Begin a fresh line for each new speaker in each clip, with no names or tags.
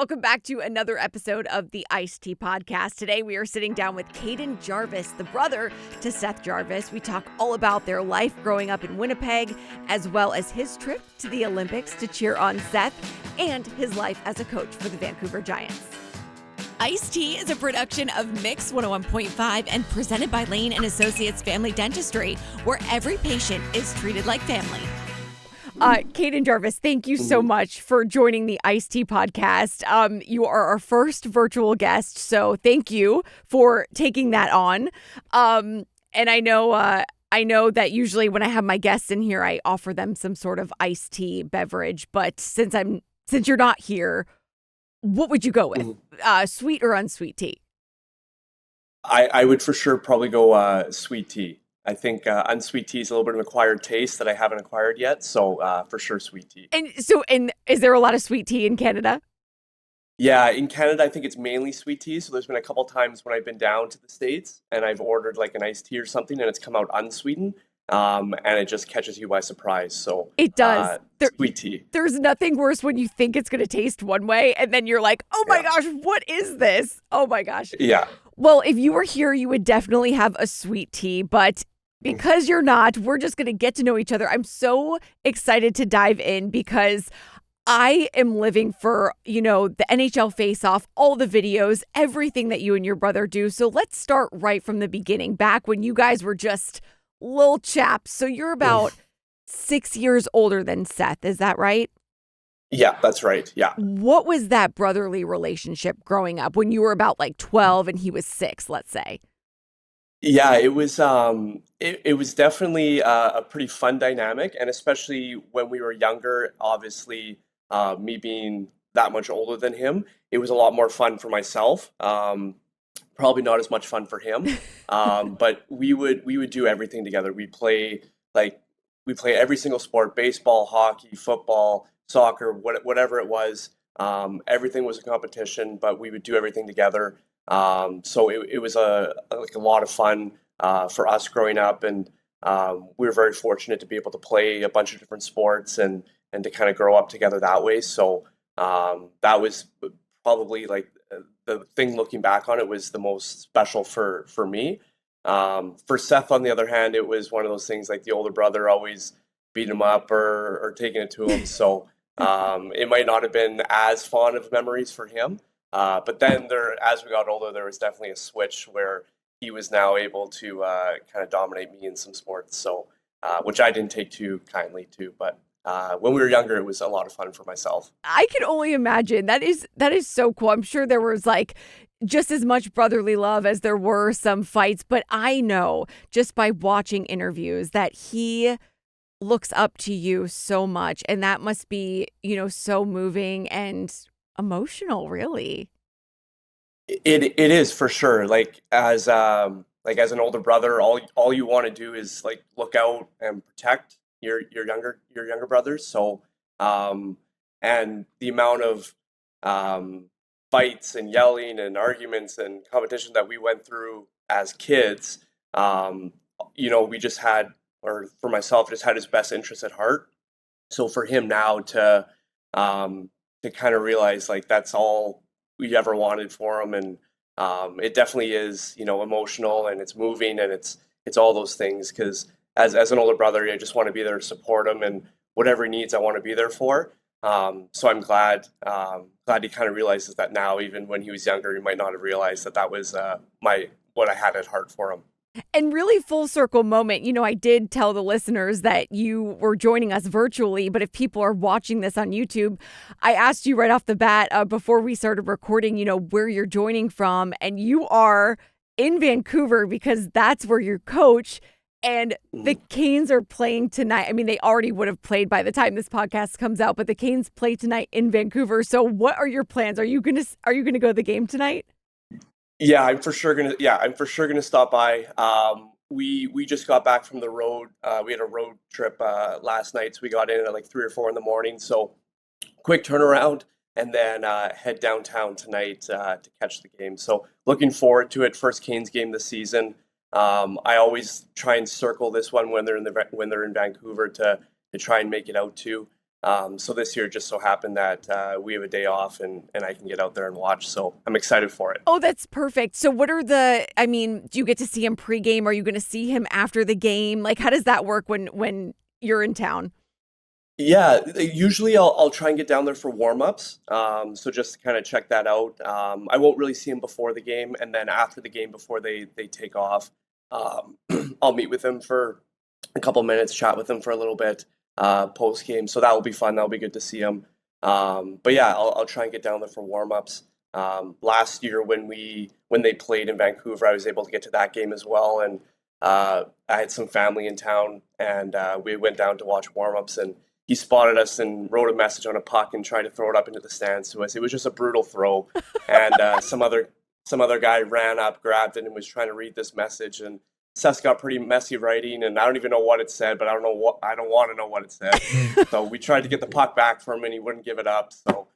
welcome back to another episode of the Iced Tea Podcast. Today we are sitting down with Kayden Jarvis, the brother to Seth Jarvis. We talk all about their life growing up in Winnipeg, as well as his trip to the Olympics to cheer on Seth, and his life as a coach for the Vancouver Giants. Iced Tea is a production of Mix 101.5 and presented by Lane & Associates Family Dentistry, where every patient is treated like family. Kayden Jarvis, thank you so much for joining the Iced Tea Podcast. You are our first virtual guest, so thank you for taking that on. And I know that usually when I have my guests in here, I offer them some sort of iced tea beverage. But since you're not here, what would you go with? Sweet or unsweet tea?
I would for sure probably go sweet tea. I think unsweet tea is a little bit of an acquired taste that I haven't acquired yet. So for sure, sweet tea.
And is there a lot of sweet tea in Canada?
Yeah, in Canada, I think it's mainly sweet tea. So there's been a couple times when I've been down to the States and I've ordered like an iced tea or something and it's come out unsweetened. And it just catches you by surprise. So
it does.
Sweet tea.
There's nothing worse when you think it's going to taste one way and then you're like, oh my gosh, what is this? Oh my gosh.
Yeah.
Well, if you were here, you would definitely have a sweet tea, but because you're not, we're just going to get to know each other. I'm so excited to dive in because I am living for, the NHL face-off, all the videos, everything that you and your brother do. So let's start right from the beginning, back when you guys were just little chaps. So you're about 6 years older than Seth. Is that right?
Yeah, that's right. Yeah.
What was that brotherly relationship growing up when you were about like 12 and he was 6, let's say?
Yeah, it was it was definitely a pretty fun dynamic, and especially when we were younger, obviously me being that much older than him, it was a lot more fun for myself. Probably not as much fun for him. But we would do everything together. We play every single sport, baseball, hockey, football, soccer, whatever it was. Everything was a competition, but we would do everything together. So it was a lot of fun for us growing up, and we were very fortunate to be able to play a bunch of different sports and to kind of grow up together that way. So that was probably like the thing looking back on it was the most special for me. For Seth, on the other hand, it was one of those things like the older brother always beating him up or taking it to him. So it might not have been as fond of memories for him. But then as we got older, there was definitely a switch where he was now able to kind of dominate me in some sports. So, which I didn't take too kindly to, but when we were younger, it was a lot of fun for myself.
I can only imagine. That is so cool. I'm sure there was like just as much brotherly love as there were some fights, but I know just by watching interviews that he looks up to you so much, and that must be, so moving and emotional, really.
It is for sure. Like as an older brother, all you want to do is like look out and protect your younger brothers. So and the amount of fights and yelling and arguments and competition that we went through as kids, we just had, or for myself, just had his best interest at heart. So for him now to kind of realize like that's all we ever wanted for him, and it definitely is emotional and it's moving and it's all those things, because as an older brother, I just want to be there to support him, and whatever he needs I want to be there for. So I'm glad he kind of realizes that now. Even when he was younger, he might not have realized that was what I had at heart for him.
And really full circle moment. I did tell the listeners that you were joining us virtually, but if people are watching this on YouTube, I asked you right off the bat before we started recording, where you're joining from, and you are in Vancouver because that's where you coach. And the Canes are playing tonight. I mean, they already would have played by the time this podcast comes out, but the Canes play tonight in Vancouver. So what are your plans? Are you gonna go to the game tonight?
Yeah, I'm for sure gonna stop by. We just got back from the road. We had a road trip last night, so we got in at like 3 or 4 in the morning. So quick turnaround, and then head downtown tonight to catch the game. So looking forward to it. First Canes game this season. I always try and circle this one when they're in Vancouver to try and make it out to. So this year it just so happened that we have a day off and I can get out there and watch. So I'm excited for it.
Oh, that's perfect. So I mean, do you get to see him pregame? Are you going to see him after the game? Like, how does that work when you're in town?
Yeah, usually I'll try and get down there for warmups. So just to kind of check that out. I won't really see him before the game, and then after the game, before they take off, um, I'll meet with him for a couple minutes, chat with him for a little bit post game. So that will be fun. That'll be good to see him. But yeah, I'll try and get down there for warmups. Last year when they played in Vancouver, I was able to get to that game as well, and I had some family in town, and we went down to watch warmups and he spotted us and wrote a message on a puck and tried to throw it up into the stands to us. It was just a brutal throw, and some other guy ran up, grabbed it, and was trying to read this message. And Seth got pretty messy writing, and I don't even know what it said, but I don't want to know what it said. So we tried to get the puck back from him, and he wouldn't give it up. So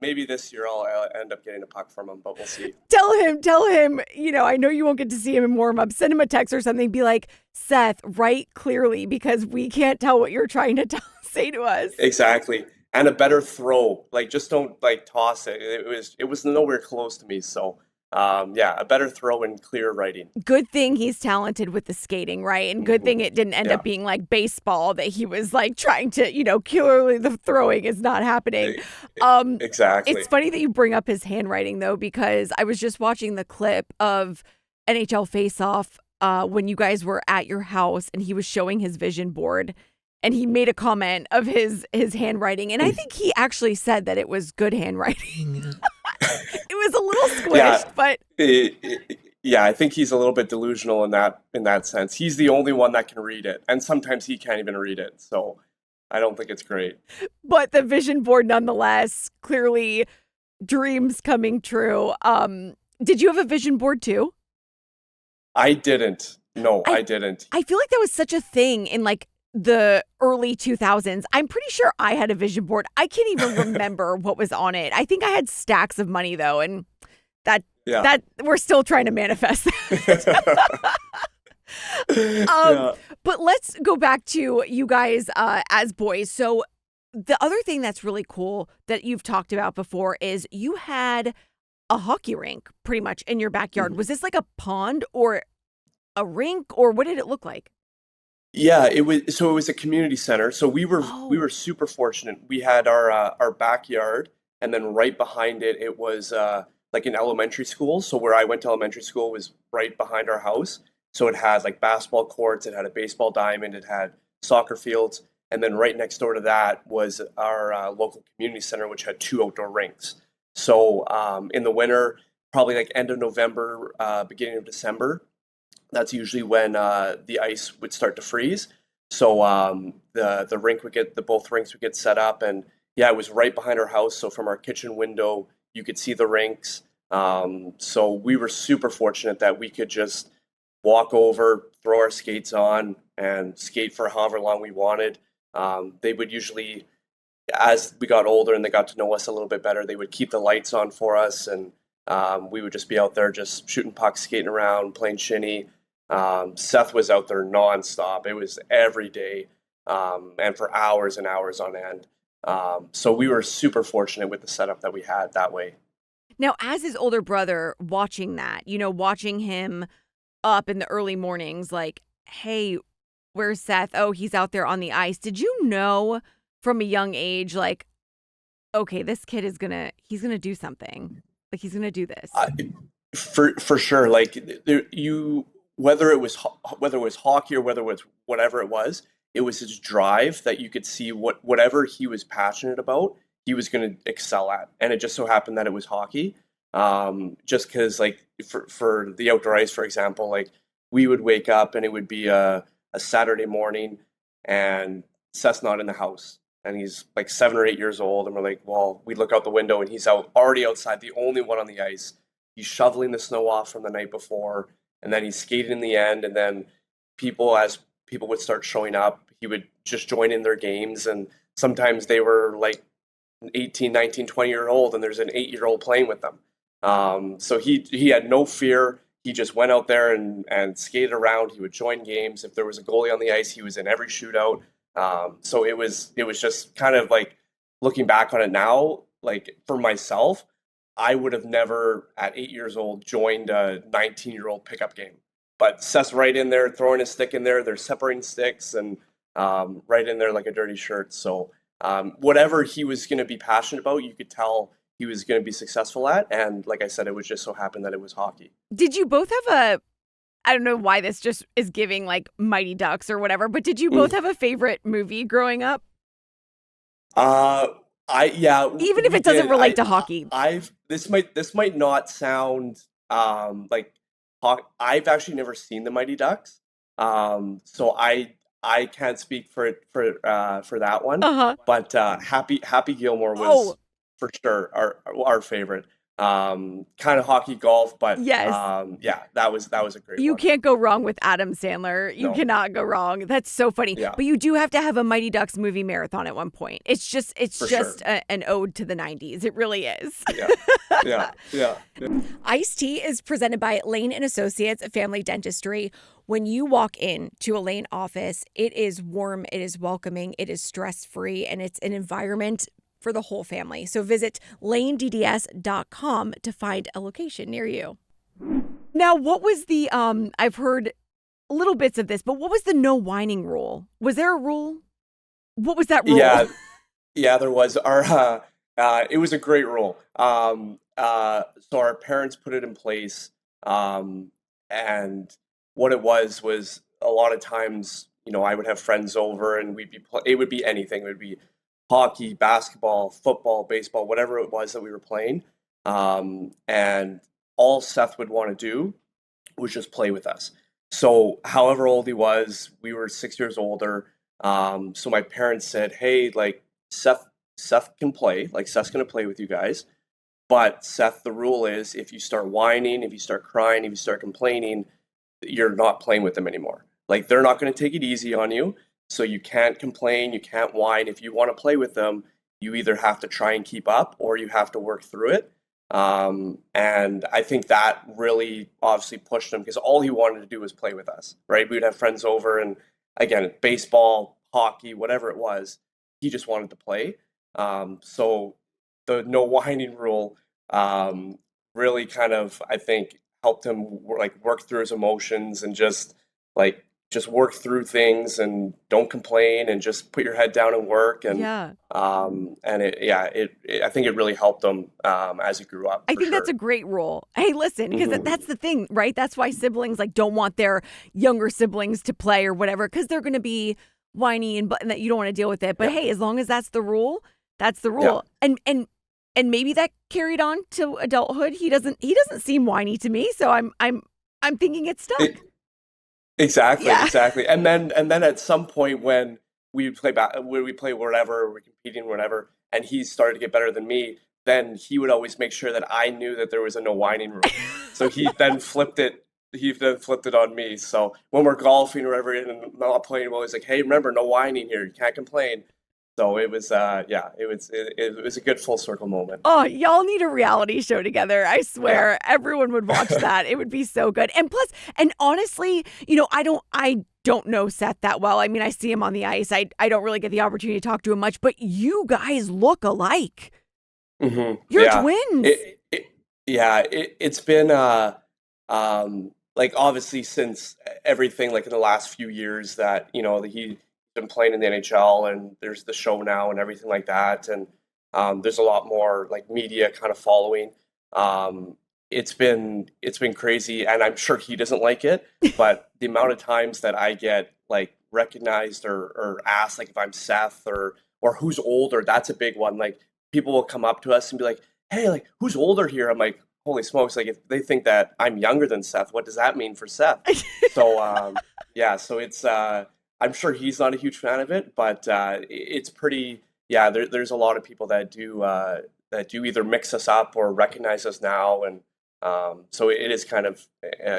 maybe this year I'll end up getting a puck from him, but we'll see.
Tell him, I know you won't get to see him in warm-up. Send him a text or something. Be like, Seth, write clearly because we can't tell what you're trying to say to us.
Exactly. And a better throw. Like, just don't toss it. It was nowhere close to me. So a better throw and clear writing.
Good thing he's talented with the skating, right? And good thing it didn't end up being like baseball that he was like trying to, clearly the throwing is not happening.
Exactly.
It's funny that you bring up his handwriting though, because I was just watching the clip of NHL Face-Off when you guys were at your house and he was showing his vision board and he made a comment of his handwriting. And I think he actually said that it was good handwriting. It was a little squished, but
I think he's a little bit delusional in that sense. He's the only one that can read it, and sometimes he can't even read it. So I don't think it's great.
But the vision board, nonetheless, clearly dreams coming true. Did you have a vision board too?
I didn't. No, I didn't.
I feel like that was such a thing in like the early 2000s. I'm pretty sure I had a vision board. I can't even remember what was on it. I think I had stacks of money though, and that we're still trying to manifest that. But let's go back to you guys as boys. So the other thing that's really cool that you've talked about before is you had a hockey rink pretty much in your backyard. Mm-hmm. Was this like a pond or a rink, or what did it look like?
Yeah, it was a community center. So we were super fortunate. We had our backyard, and then right behind it was like an elementary school. So where I went to elementary school was right behind our house. So it had like basketball courts, it had a baseball diamond, it had soccer fields, and then right next door to that was our local community center, which had 2 outdoor rinks. So in the winter, probably like end of November, beginning of December, that's usually when the ice would start to freeze. So the rink both rinks would get set up, and it was right behind our house. So from our kitchen window, you could see the rinks. So we were super fortunate that we could just walk over, throw our skates on, and skate for however long we wanted. They would usually, as we got older and they got to know us a little bit better, they would keep the lights on for us, and we would just be out there just shooting pucks, skating around, playing shinny. Seth was out there nonstop. It was every day, and for hours and hours on end. So we were super fortunate with the setup that we had that way.
Now, as his older brother, watching that, watching him up in the early mornings, like, hey, where's Seth? Oh, he's out there on the ice. Did you know from a young age, like, okay, this kid he's gonna do something. Like, he's gonna do this.
For sure. Like whether it was hockey or whether it was whatever it was his drive that you could see whatever he was passionate about, he was going to excel at. And it just so happened that it was hockey. Just because, like, for the outdoor ice, for example, like, we would wake up and it would be a Saturday morning and Seth's not in the house. And he's like 7 or 8 years old. And we're like, well, we look out the window and he's already outside, the only one on the ice. He's shoveling the snow off from the night before. And then he's skating in the end. And then as people would start showing up, he would just join in their games. And sometimes they were like 18, 19, 20-year-old, and there's an 8-year-old playing with them. So he had no fear. He just went out there and skated around. He would join games. If there was a goalie on the ice, he was in every shootout. So it was just kind of like looking back on it now, like for myself, I would have never at 8 years old joined a 19-year-old pickup game. But Seth's right in there, throwing his stick in there. They're separating sticks and right in there like a dirty shirt. So whatever he was going to be passionate about, you could tell he was going to be successful at. And like I said, it was just so happened that it was hockey.
Did you both have I don't know why this just is giving like Mighty Ducks or whatever, but did you both have a favorite movie growing up?
Uh, yeah,
Even if
we
it doesn't
did.
relate to hockey.
This might not sound like I've actually never seen the Mighty Ducks, so I can't speak for that one.
Uh-huh.
But Happy Gilmore
Oh,
was for sure our favorite. Kind of hockey, golf, but
yes.
yeah, that was a great
You
one.
can't go wrong with Adam Sandler. You
No,
cannot go wrong. That's so funny.
yeah,
But you do have to have a Mighty Ducks movie marathon at one point. It's just
for sure.
an ode to the 90s. It really is.
Yeah, yeah, yeah, yeah.
Iced Tea is presented by Lane and Associates Family Dentistry. When you walk in to a Lane office, it is warm, it is welcoming, it is stress-free, and it's an environment for the whole family. So visit lanedds.com to find a location near you. Now, what was the I've heard little bits of this, but what was the no whining rule? Was there a rule? What was that rule?
Yeah, yeah, there was it was a great rule. So our parents put it in place, and what it was a lot of times, I would have friends over, and it would be anything. It would be hockey, basketball, football, baseball, whatever it was that we were playing, and all Seth would want to do was just play with us. So, however old he was, we were 6 years older. So my parents said, "Hey, like Seth can play. Like Seth's gonna play with you guys. But Seth, the rule is if you start whining, if you start crying, if you start complaining, you're not playing with them anymore. Like they're not going to take it easy on you. So you can't complain, you can't whine. If you want to play with them, you either have to try and keep up or you have to work through it." And I think that really obviously pushed him because all he wanted to do was play with us, right? We would have friends over, and again, baseball, hockey, whatever it was, he just wanted to play. So the no whining rule really kind of, I think, helped him like work through his emotions and just work through things and don't complain and just put your head down and work. And
Yeah.
I think it really helped him as he grew up
I
for
think that's a
sure.
great rule. Hey, listen, because
Hmm.
that's the thing, right? That's why siblings like don't want their younger siblings to play or whatever, because they're going to be whiny and that you don't want to deal with it. But
Yeah,
hey, as long as that's the rule, that's the
yeah.
rule. And maybe that carried on to adulthood. He doesn't seem whiny to me, so I'm thinking it stuck.
It, exactly,
Yeah.
exactly. And then at some point when we play when we play whatever, we're competing whatever, and he started to get better than me, then he would always make sure that I knew that there was a no whining rule. So he then flipped it. He then flipped it on me. So when we're golfing or whatever and I'm not playing well, he's like, "Hey, remember, no whining here. You can't complain." So it was, yeah, it was a good full circle moment.
Oh, y'all need a reality show together. I
Yeah.
swear. Everyone would watch that. It would be so good. And plus, and honestly, I don't know Seth that well. I mean, I see him on the ice. I don't really get the opportunity to talk to him much, but you guys look alike. You're
Yeah.
twins.
It's been like obviously since everything like in the last few years that that he's been playing in the NHL and there's the show now and everything like that, and there's a lot more like media kind of following. It's been crazy, and I'm sure he doesn't like it, but the amount of times that I get like recognized or asked like if I'm Seth or who's older, that's a big one. Like people will come up to us and be like, "Hey, like who's older here?" I'm like, "Holy smokes, like if they think that I'm younger than Seth, what does that mean for Seth?" So yeah, so it's I'm sure he's not a huge fan of it, but it's pretty, yeah, there's a lot of people that do either mix us up or recognize us now, and so it is kind of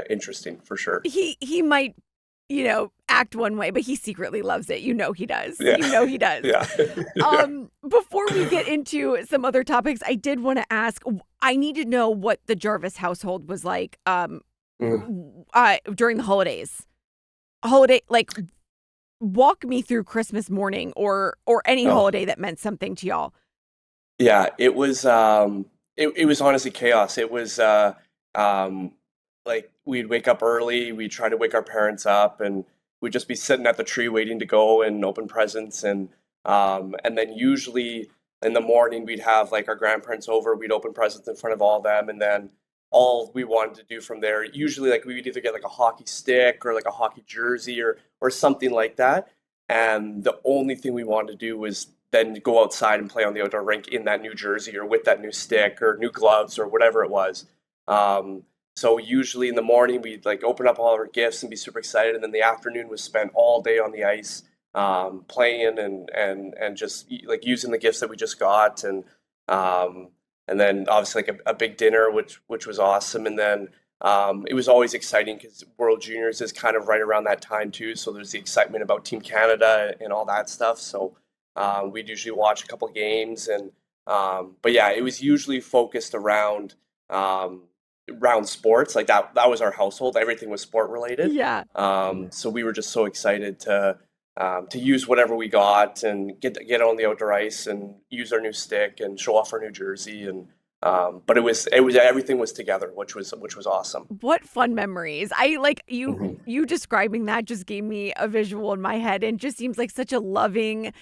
interesting for sure.
He might, act one way, but he secretly loves it. You know he does.
Yeah.
You know he does.
Yeah. Yeah.
Before we get into some other topics, I did want to ask, I need to know what the Jarvis household was like
Mm.
during the holidays. Holiday, like walk me through Christmas morning or any
Oh,
holiday that meant something to y'all.
yeah, it was honestly chaos. It was um like we'd wake up early, we'd try to wake our parents up, and we'd just be sitting at the tree waiting to go and open presents, and then usually in the morning we'd have like our grandparents over, we'd open presents in front of all of them, and then all we wanted to do from there, usually like we would either get like a hockey stick or like a hockey jersey or something like that. And the only thing we wanted to do was then go outside and play on the outdoor rink in that new jersey or with that new stick or new gloves or whatever it was. Um, so usually in the morning we'd like open up all our gifts and be super excited, and then the afternoon was spent all day on the ice, playing and just like using the gifts that we just got, um, and then obviously like a big dinner which was awesome, and then it was always exciting because World Juniors is kind of right around that time too, so there's the excitement about Team Canada and all that stuff. So we'd usually watch a couple games, and but yeah, it was usually focused um, around sports. Like that was our household. Everything was sport related.
Yeah.
So we were just so excited to use whatever we got and get on the outdoor ice and use our new stick and show off our new jersey. And but it was everything was together, which was awesome.
What fun memories. I like
Hmm.
you describing that just gave me a visual in my head and just seems like such a loving,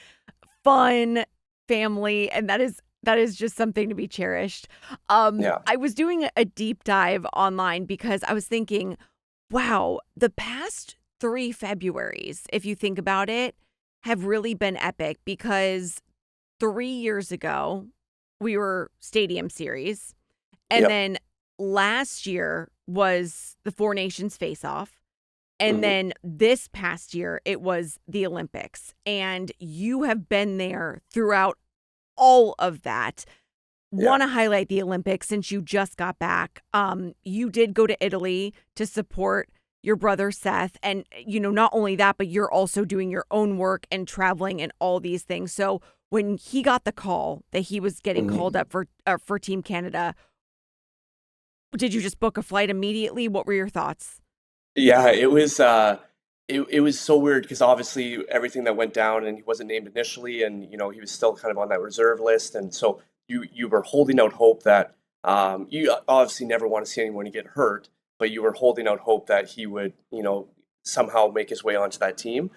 fun family, and that is just something to be cherished.
Yeah.
I was doing a deep dive online because I was thinking, wow, the past 3 Februaries, if you think about it, have really been epic because 3 years ago, we were Stadium Series, and
Yep.
then last year was the Four Nations Face-Off, and
Hmm.
then this past year, it was the Olympics, and you have been there throughout all of that.
Yeah.
Wanna highlight the Olympics since you just got back. You did go to Italy to support your brother Seth, and, not only that, but you're also doing your own work and traveling and all these things. So, when he got the call that he was getting called
Hmm.
up for Team Canada, did you just book a flight immediately? What were your thoughts?
Yeah, it was so weird because obviously everything that went down and he wasn't named initially, and he was still kind of on that reserve list, and so you were holding out hope that you obviously never want to see anyone get hurt, but you were holding out hope that he would somehow make his way onto that team.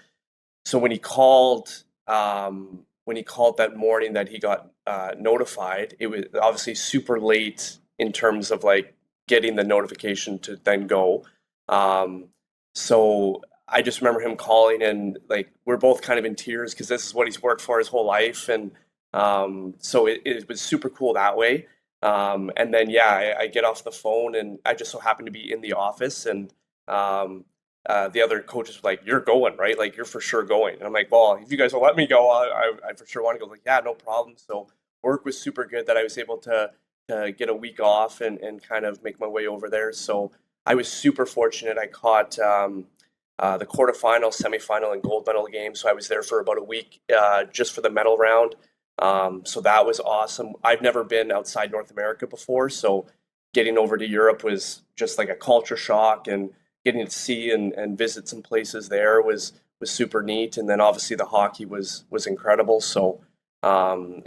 So when he called that morning that he got notified, it was obviously super late in terms of like getting the notification to then go. Um, so I just remember him calling, and like we're both kind of in tears because this is what he's worked for his whole life, and so it was super cool that way. And then yeah, I get off the phone, and I just so happened to be in the office, and um, the other coaches were like, "You're going, right? Like you're for sure going." And I'm like, "Well, if you guys will let me go, I for sure want to go." Like, yeah, no problem. So work was super good that I was able to get a week off and kind of make my way over there. So I was super fortunate. I caught the quarterfinal, semifinal, and gold medal game. So I was there for about a week just for the medal round. So that was awesome. I've never been outside North America before, so getting over to Europe was just like a culture shock, and getting to see and visit some places there was super neat. And then obviously the hockey was incredible. So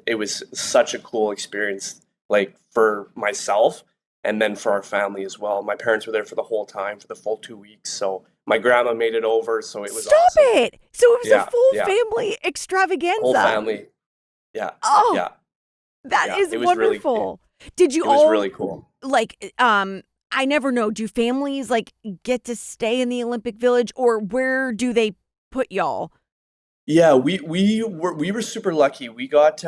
it was such a cool experience, like for myself and then for our family as well. My parents were there for the whole time, for the full 2 weeks. So my grandma made it over, so it was
Stop
awesome.
it! So it was a
Yeah,
full
yeah,
family
whole
extravaganza.
family. Yeah,
Oh,
yeah,
that
yeah.
is
It was really,
wonderful. Did you
it was
all
really cool.
like, I never know, do families, like, get to stay in the Olympic Village, or where do they put y'all?
Yeah, we were super lucky. We got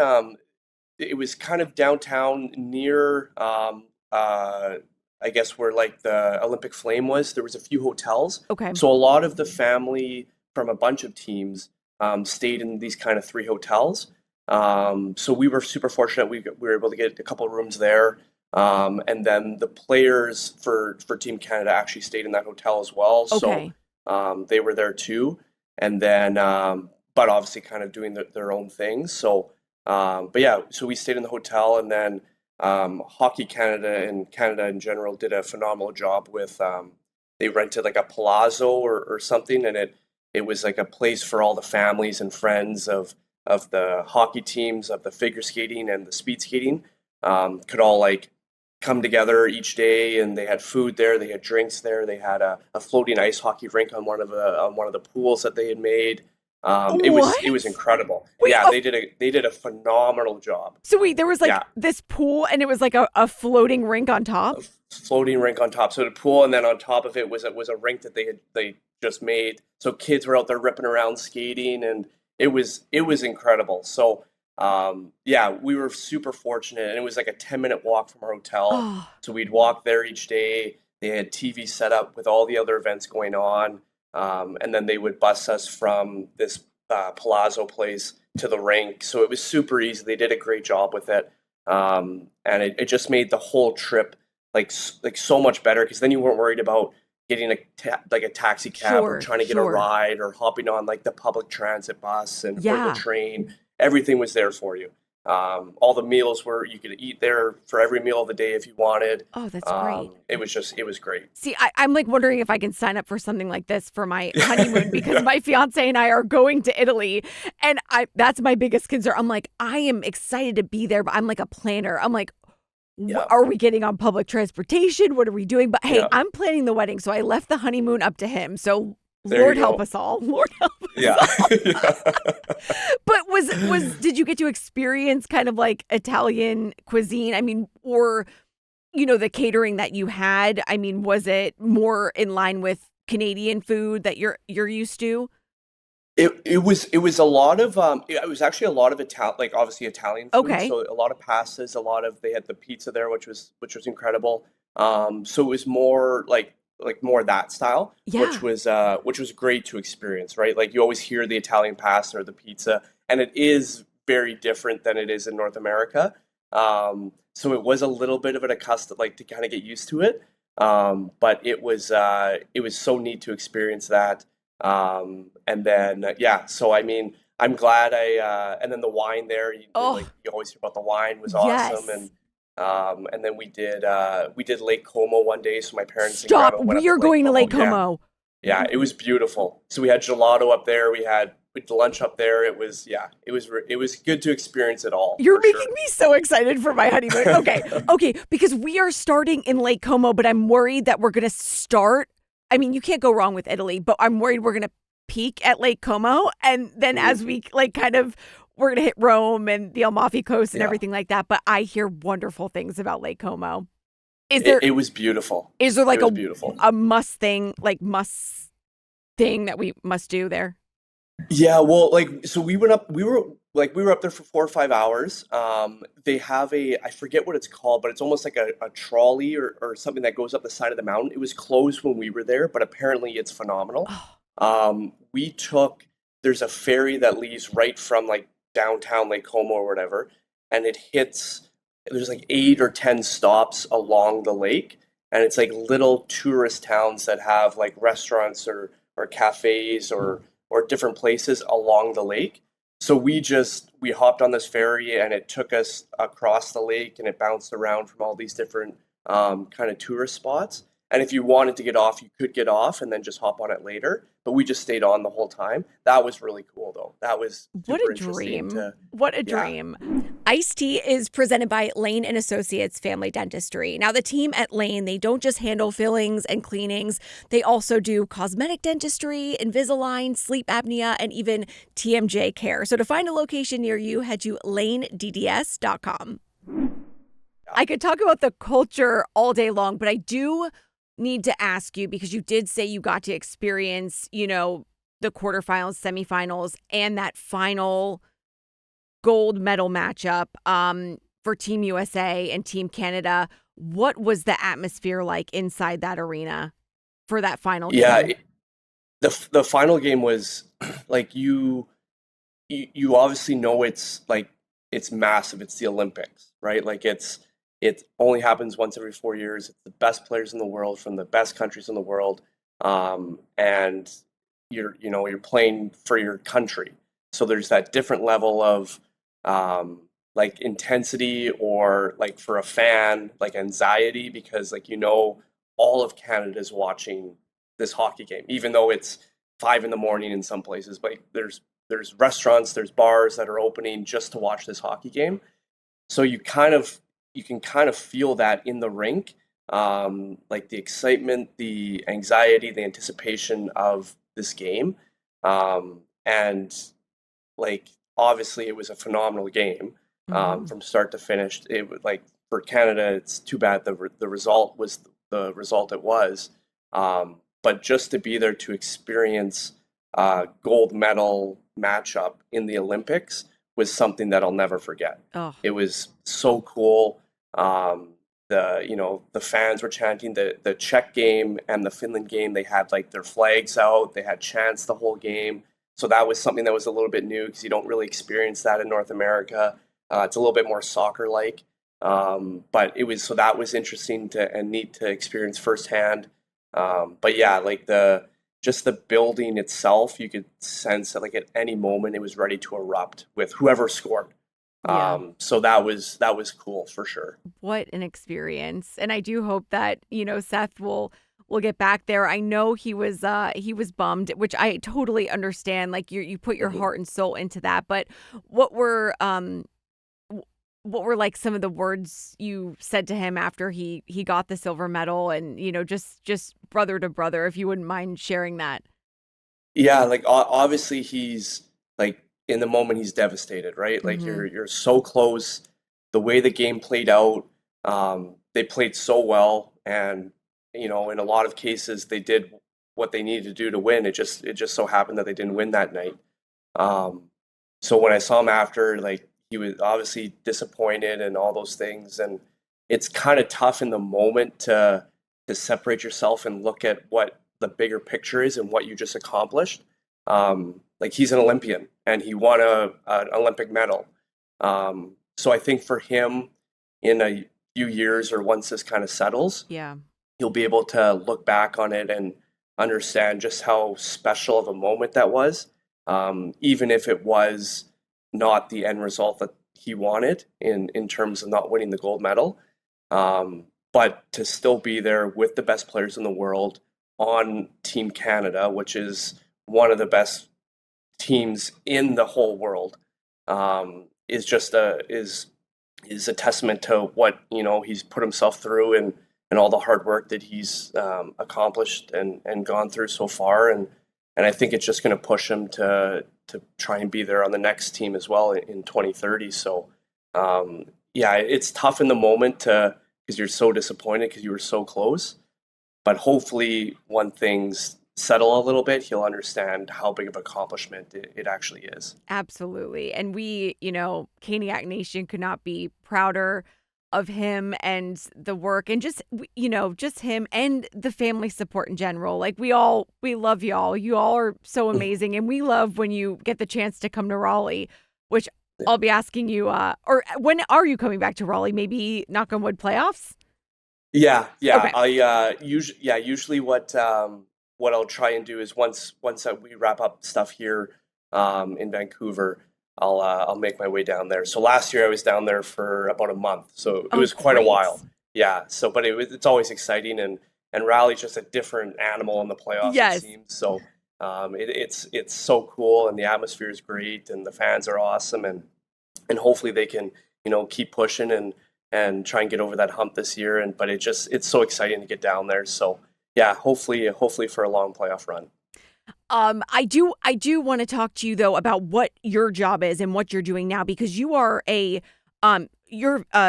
it was kind of downtown near I guess where like the Olympic Flame was. There was a few hotels.
Okay.
So a lot of the family from a bunch of teams stayed in these kind of three hotels. So we were super fortunate. We were able to get a couple of rooms there. And then the players for Team Canada actually stayed in that hotel as well. So
Okay.
they were there too. And then but obviously kind of doing their own things. So but yeah, so we stayed in the hotel, and then Hockey Canada and Canada in general did a phenomenal job with they rented like a palazzo or something, and it was like a place for all the families and friends of the hockey teams, of the figure skating and the speed skating, could all like come together each day, and they had food there, they had drinks there, they had a floating ice hockey rink on one of the pools that they had made. It was
What?
incredible.
Wait,
Yeah, they did a phenomenal job.
so wait, there was like
Yeah,
this pool and it was like a floating rink on top?
floating rink on top. So the pool, and then on top of it was a rink that they just made. So kids were out there ripping around skating, and it was incredible. So yeah, we were super fortunate, and it was like a 10-minute walk from our hotel.
Oh,
So we'd walk there each day. They had TV set up with all the other events going on, and then they would bus us from this Palazzo place to the rink. So it was super easy. They did a great job with it, and it just made the whole trip like so much better, because then you weren't worried about getting like a taxi cab or
sure,
trying to get a
sure.
ride or hopping on like the public transit bus and or the
Yeah.
train. Everything was there for you. All the meals were, you could eat there for every meal of the day if you wanted.
Oh, that's great.
It was great.
See, I'm like wondering if I can sign up for something like this for my honeymoon because my fiance and I are going to Italy, and that's my biggest concern. I'm like, I am excited to be there, but I'm like a planner. I'm like,
Yeah,
are we getting on public transportation? What are we doing? But hey,
yeah.
I'm planning the wedding, so I left the honeymoon up to him. So
There
Lord
you
help
go.
us all. Lord help
Yeah.
us all.
Yeah.
But was did you get to experience kind of like Italian cuisine? I mean, or the catering that you had, I mean, was it more in line with Canadian food that you're used to?
It was a lot of it was actually a lot of like obviously Italian food.
Okay.
So a lot of pastas, they had the pizza there, which was incredible. So it was more like more that style,
Yeah.
which was great to experience, right? Like you always hear the Italian pasta or the pizza, and it is very different than it is in North America. So it was a little bit of an adjust, like to kind of get used to it. But it was so neat to experience that. And then yeah, so I mean, I'm glad and then the wine there,
Oh,
like you always hear about the wine was awesome,
yes.
and then we did Lake Como one day, so my parents and
Stop.
grandma went up
We
to
are
Lake
going to
Como.
Lake
Yeah,
Como.
yeah, it was beautiful. So we had gelato up there, we had lunch up there. It was good to experience it all
You're
for
making
sure.
me so excited for my honeymoon. Okay. Okay. Because we are starting in Lake Como, but I'm worried that we're going to start. I mean, you can't go wrong with Italy, but I'm worried we're going to peak at Lake Como. And then
Mhm.
as we like kind of, we're going to hit Rome and the Amalfi Coast and
Yeah,
everything like that. But I hear wonderful things about Lake Como. Is
it,
there,
it was beautiful.
is there
It
like
was beautiful.
a must thing that we must do there?
Yeah, well, like so we were up there for 4 or 5 hours. They have I forget what it's called, but it's almost like a trolley or something that goes up the side of the mountain. It was closed when we were there, but apparently it's phenomenal.
Oh,
We took There's a ferry that leaves right from like downtown Lake Como or whatever, and there's like 8 or 10 stops along the lake, and it's like little tourist towns that have like restaurants or cafes or different places along the lake. So we hopped on this ferry, and it took us across the lake, and it bounced around from all these different kind of tourist spots. And if you wanted to get off, you could get off and then just hop on it later. But we just stayed on the whole time. That was really cool, though. That was
what a
super interesting
dream.
to,
What a
yeah.
dream. Iced Tea is presented by Lane and Associates Family Dentistry. Now, the team at Lane, they don't just handle fillings and cleanings. They also do cosmetic dentistry, Invisalign, sleep apnea, and even TMJ care. So to find a location near you, head to lanedds.com. I could talk about the culture all day long, but I do need to ask you because you did say you got to experience, the quarterfinals, semifinals, and that final gold medal matchup for Team USA and Team Canada. What was the atmosphere like inside that arena for that final
Yeah,
game?
the final game was like you obviously know it's massive. It's the Olympics, right? Like it only happens once every 4 years. It's the best players in the world from the best countries in the world, and you're playing for your country. So there's that different level of like intensity, or like for a fan, like anxiety, because like all of Canada is watching this hockey game, even though it's 5 in the morning in some places, but there's restaurants, there's bars that are opening just to watch this hockey game. So you can kind of feel that in the rink, like the excitement, the anxiety, the anticipation of this game, and like obviously it was a phenomenal game
Hmm.
from start to finish. It was like for Canada, it's too bad the result was the result it was, but just to be there to experience gold medal matchup in the Olympics was something that I'll never forget.
Oh,
It was so cool. The fans were chanting the Czech game and the Finland game. They had like their flags out. They had chants the whole game. So that was something that was a little bit new because you don't really experience that in North America. It's a little bit more soccer like. But it was so that was interesting to and neat to experience firsthand. But yeah, like the just the building itself, you could sense that like at any moment it was ready to erupt with whoever scored.
yeah.
So that was cool for sure.
What an experience. And I do hope that, Seth will get back there. I know he was bummed, which I totally understand. Like you put your
Mhm.
heart and soul into that. But what were w- what were like some of the words you said to him after he got the silver medal, and just brother to brother, if you wouldn't mind sharing that.
Yeah, like obviously he's like in the moment he's devastated, right? Like
Mhm.
you're so close. The way the game played out, they played so well, and in a lot of cases they did what they needed to do to win. It just so happened that they didn't win that night. Um, so when I saw him after, like he was obviously disappointed and all those things, and it's kind of tough in the moment to separate yourself and look at what the bigger picture is and what you just accomplished. Like he's an Olympian and he won an Olympic medal. So I think for him, in a few years or once this kind of settles,
Yeah.
he'll be able to look back on it and understand just how special of a moment that was, even if it was not the end result that he wanted in terms of not winning the gold medal. But to still be there with the best players in the world on Team Canada, which is one of the best teams in the whole world, is just is a testament to what he's put himself through and all the hard work that he's accomplished and gone through so far, and I think it's just going to push him to try and be there on the next team as well in 2030. So yeah, it's tough in the moment to because you're so disappointed because you were so close, but hopefully when things settle a little bit, he'll understand how big of an accomplishment it actually is.
Absolutely. And we, Caniac Nation could not be prouder of him and the work, and just, just him and the family support in general. Like we love y'all. You all are so amazing. And we love when you get the chance to come to Raleigh, which I'll be asking you, or when are you coming back to Raleigh? Maybe knock on wood playoffs?
Yeah, yeah.
Okay.
Usually what I'll try and do is once we wrap up stuff here in Vancouver, I'll make my way down there. So last year I was down there for about a month, so it
Oh,
was quite a
great.
while. Yeah. So, but it's always exciting and Raleig's just a different animal in the playoffs it
Yes.
seems. So it's so cool and the atmosphere is great and the fans are awesome and hopefully they can keep pushing and try and get over that hump this year. And but it's so exciting to get down there. So yeah, hopefully for a long playoff run.
I do want to talk to you though about what your job is and what you're doing now, because you're a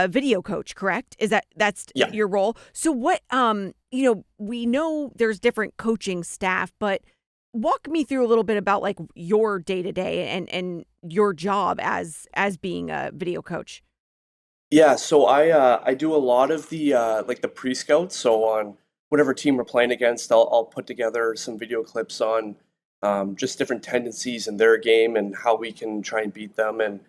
video coach, correct? That's
Yeah.
your role? So what we know there's different coaching staff, but walk me through a little bit about like your day to day and your job as being a video coach.
Yeah, so I do a lot of the like the pre-scouts. So on whatever team we're playing against, I'll put together some video clips on just different tendencies in their game and how we can try and beat them and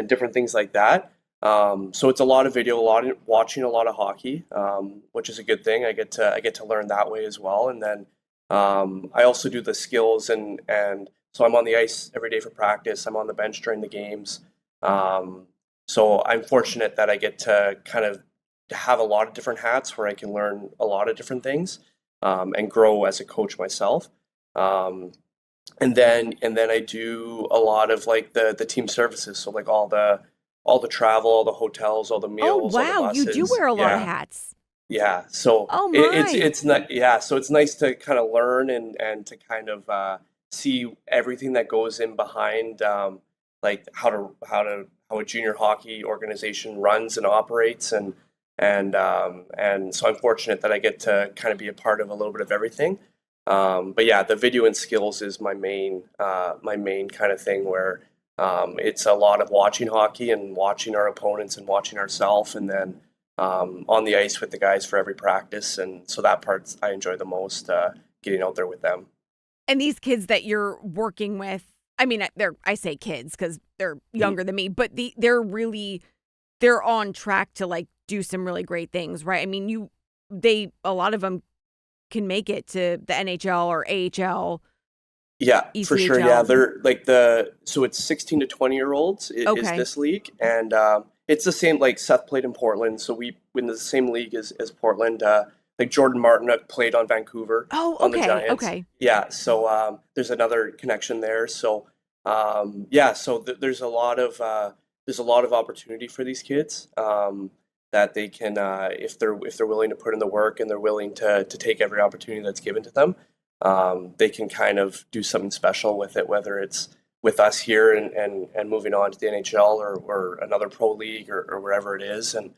different things like that. So it's a lot of video, a lot of watching a lot of hockey, which is a good thing. I get to learn that way as well. And then I also do the skills and so I'm on the ice every day for practice. I'm on the bench during the games. Um, so I'm fortunate that I get to kind of have a lot of different hats where I can learn a lot of different things and grow as a coach myself. Um, and then I do a lot of like the team services, so like all the travel, all the hotels, all the
Oh,
meals, all the
wow. You do
buses.
wear a lot of
Yeah.
hats.
Yeah, so
Oh,
it's
my.
it's not yeah, so it's nice to kind of learn and to kind of see everything that goes in behind like how a junior hockey organization runs and operates and so I'm fortunate that I get to kind of be a part of a little bit of everything. But yeah, the video and skills is my main kind of thing where it's a lot of watching hockey and watching our opponents and watching ourselves and then on the ice with the guys for every practice, and so that part I enjoy the most, getting out there with them.
And these kids that you're working with, I mean, I say kids because they're
Mhm.
younger than me, but they're on track to like do some really great things, right? I mean, a lot of them can make it to the NHL or AHL,
Yeah, for sure. Yeah,
ECHL.
they're like so it's 16 to 20-year-olds is
Okay.
this league, and it's the same. Like Seth played in Portland, so we in the same league as Portland. Like Jordan Martin played on Vancouver
Oh,
on the
okay.
Giants.
Okay.
Yeah, so there's another connection there. So yeah, so there's a lot of opportunity for these kids that they can if they're willing to put in the work and they're willing to take every opportunity that's given to them, they can kind of do something special with it, whether it's with us here and moving on to the NHL or another pro league or wherever it is. And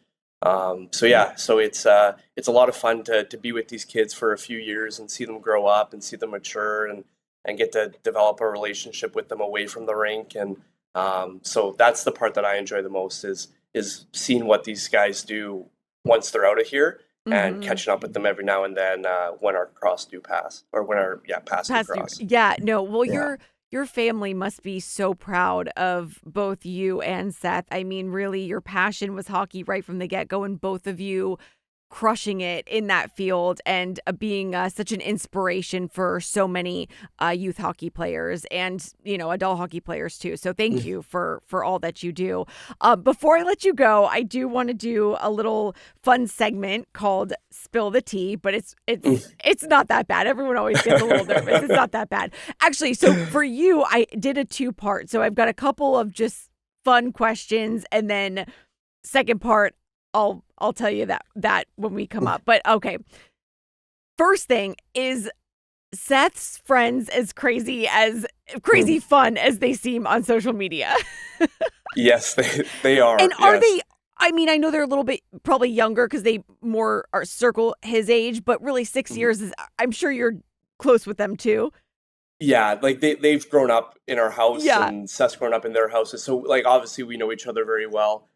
so yeah, so it's a lot of fun to be with these kids for a few years and see them grow up and see them mature and get to develop a relationship with them away from the rink. And so that's the part that I enjoy the most is seeing what these guys do once they're out of here and
Mm-hmm.
catching up with them every now and then when our cross do pass or when our pass do
Past you.
cross.
Yeah, no. Well,
Yeah.
your family must be so proud of both you and Seth. I mean, really, your passion was hockey right from the get-go, and both of you crushing it in that field and being such an inspiration for so many youth hockey players and adult hockey players too. So thank you for all that you do. Before I let you go, I do want to do a little fun segment called Spill the Tea, but it's not that bad. Everyone always gets a little nervous. It's not that bad. Actually, so for you, I did a two-part. So I've got a couple of just fun questions and then second part I'll tell you that when we come up. But okay. First thing is Seth's friends as crazy fun as they seem on social media.
Yes, they
And
are.
are
Yes.
they I mean, I know they're a little bit probably younger because they more are circle his age, but really 6 years is I'm sure you're close with them too.
Yeah, like they've grown up in our house
Yeah.
and Seth's grown up in their houses. So like obviously we know each other very well.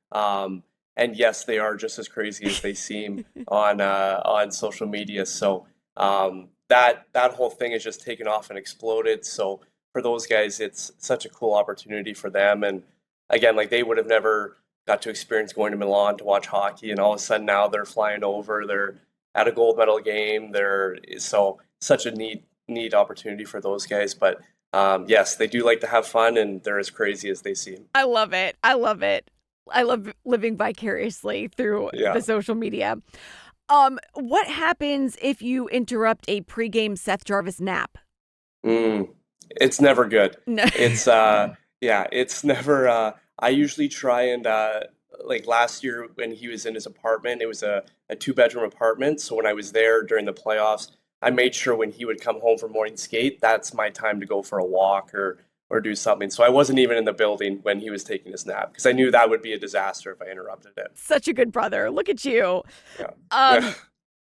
And yes, they are just as crazy as they seem on social media. So that whole thing has just taken off and exploded. So for those guys, it's such a cool opportunity for them. And again, like they would have never got to experience going to Milan to watch hockey, and all of a sudden now they're flying over. They're at a gold medal game. They're so such a neat opportunity for those guys. But yes, they do like to have fun, and they're as crazy as they seem.
I love it. I love it. I love living vicariously through
Yeah.
the social media. What happens if you interrupt a pregame Seth Jarvis nap?
Mm, it's never good.
No.
It's yeah, it's never I usually try and like last year when he was in his apartment, it was a two-bedroom apartment. So when I was there during the playoffs, I made sure when he would come home from morning skate, that's my time to go for a walk or do something. So I wasn't even in the building when he was taking his nap because I knew that would be a disaster if I interrupted it.
Such a good brother. Look at you.
Yeah. Yeah.
Um,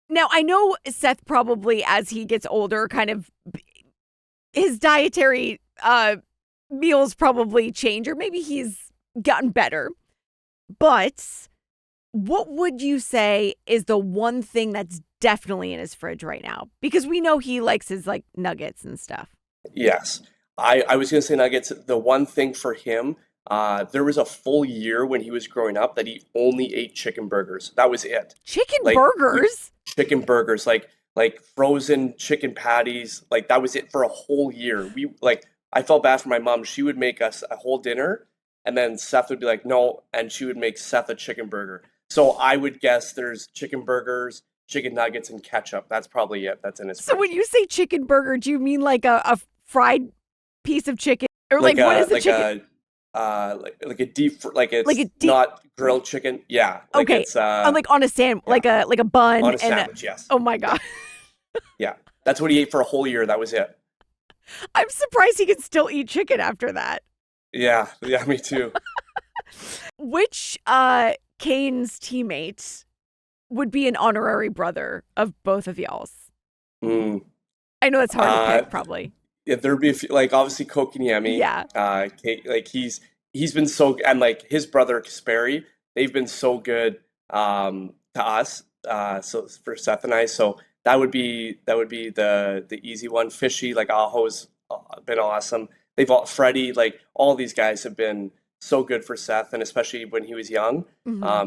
Now I know Seth probably as he gets older, kind of his dietary meals probably change, or maybe he's gotten better. But what would you say is the one thing that's definitely in his fridge right now? Because we know he likes his like nuggets and stuff.
Yes. I was going to say Nuggets. The one thing for him, there was a full year when he was growing up that he only ate chicken burgers. That was it.
Chicken
Like
burgers?
chicken burgers, like frozen chicken patties. Like that was it for a whole year. We like I felt bad for my mom. She would make us a whole dinner, and then Seth would be like, no, and she would make Seth a chicken burger. So I would guess there's chicken burgers, chicken nuggets, and ketchup. That's probably it. That's in his
So when
fridge.
you say chicken burger, do you mean like a fried piece of chicken? Or what is the chicken?
Like a deep, like it's
Like a deep,
not grilled chicken. Yeah, like
okay.
it's
Like on a sandwich,
yeah,
like a bun
on a
and
sandwich. Yes.
oh my God.
Yeah, that's what he ate for a whole year. That was it.
I'm surprised he can still eat chicken after that.
Yeah, me too.
Which Kane's teammate would be an honorary brother of both of y'all's? I know that's hard to pick, probably.
Yeah, there'd be a few, like obviously Kokiniemi.
Yeah.
Like he's been so, and like his brother Ferry, they've been so good to us. So for Seth and I, so that would be the easy one. Fishy, like Aho's been awesome. They've all Freddie, like all these guys have been so good for Seth, and especially when he was young,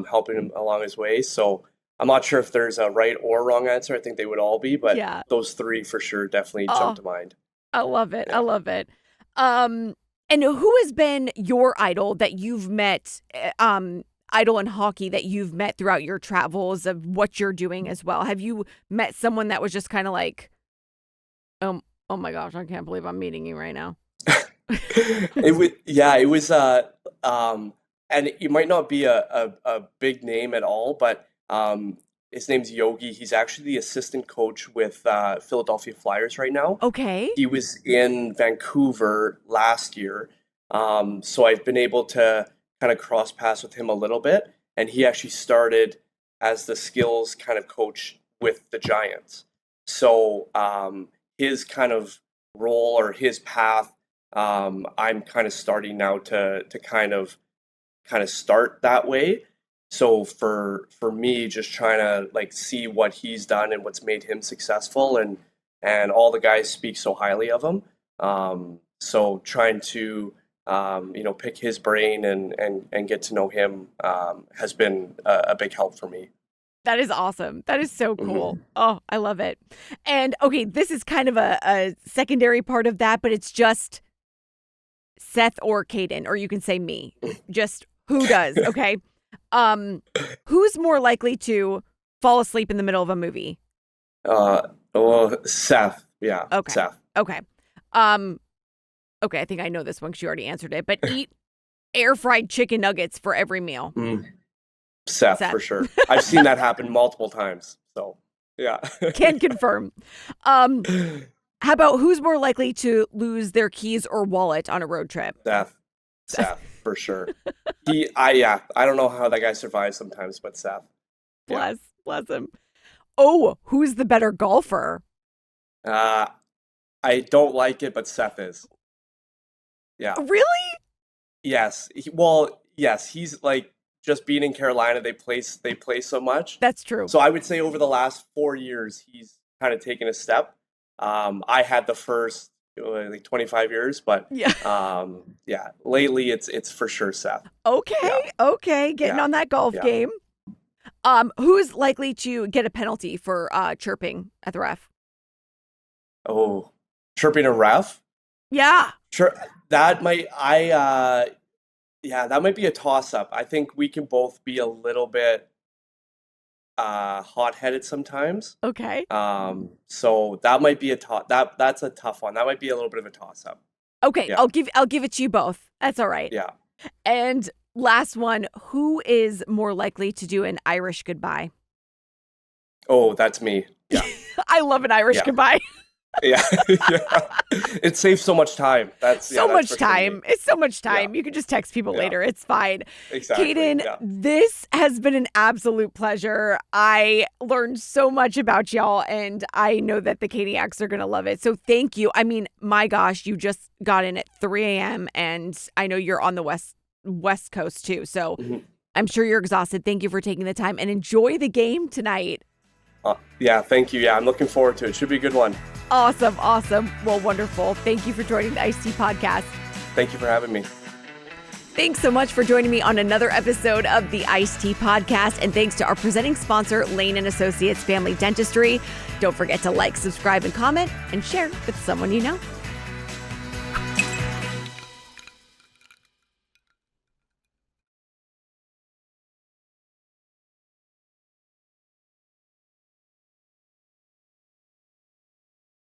helping him along his way. So I'm not sure if there's a right or wrong answer. I think they would all be, but those three for sure definitely jump to mind.
I love it. Yeah. I love it. And who has been your idol that you've met, idol in hockey that you've met throughout your travels of what you're doing as well? Have you met someone that was just kind of like, oh my gosh, I can't believe I'm meeting you right now?
It was, and it might not be a big name at all, but his name's Yogi. He's actually the assistant coach with Philadelphia Flyers right now.
Okay.
He was in Vancouver last year. So I've been able to kind of cross paths with him a little bit. And he actually started as the skills kind of coach with the Giants. So his kind of role or his path, I'm kind of starting now to kind of start that way. So for me, just trying to like see what he's done and what's made him successful, and all the guys speak so highly of him. So trying to pick his brain and get to know him has been a big help for me.
That is awesome. That is so cool. Oh, I love it. And okay, this is kind of a secondary part of that, but it's just Seth or Kayden, or you can say me. Just who does, okay? Who's more likely to fall asleep in the middle of a movie?
Seth. Yeah.
Okay.
Seth.
Okay. Okay, I think I know this one because you already answered it. But eat air fried chicken nuggets for every meal.
Seth, for sure. I've seen that happen multiple times. So yeah.
Can confirm. How about who's more likely to lose their keys or wallet on a road trip?
Seth, for sure. I don't know how that guy survives sometimes, but Seth.
Bless him. Oh, who's the better golfer?
I don't like it, but Seth is. Yeah.
Really?
Yes. Yes. He's like just being in Carolina. They play so much.
That's true.
So I would say over the last 4 years, he's kind of taken a step. I had the first like 25 years, but lately it's for sure Seth.
Okay, getting on that golf game. Who's likely to get a penalty for chirping at the ref?
Oh, chirping a ref?
Yeah.
Sure. That might that might be a toss up. I think we can both be a little bit hot-headed sometimes.
Okay.
So that might be that's a tough one. That might be a little bit of a toss-up.
Okay, yeah. I'll give it to you both. That's all right.
Yeah.
And last one, who is more likely to do an Irish goodbye?
Oh, that's me. Yeah.
I love an Irish goodbye.
Yeah. It saves so much time. It's so much time.
Yeah. You can just text people later. It's fine.
Exactly.
Kayden, this has been an absolute pleasure. I learned so much about y'all, and I know that the Kaniacs are going to love it. So thank you. I mean, my gosh, you just got in at 3 a.m., and I know you're on the West Coast too. So I'm sure you're exhausted. Thank you for taking the time, and enjoy the game tonight.
Thank you. Yeah, I'm looking forward to it. Should be a good one.
Awesome. Well, wonderful. Thank you for joining the Iced Tea Podcast.
Thank you for having me.
Thanks so much for joining me on another episode of the Iced Tea Podcast. And thanks to our presenting sponsor, Lane & Associates Family Dentistry. Don't forget to like, subscribe, and comment, and share with someone you know.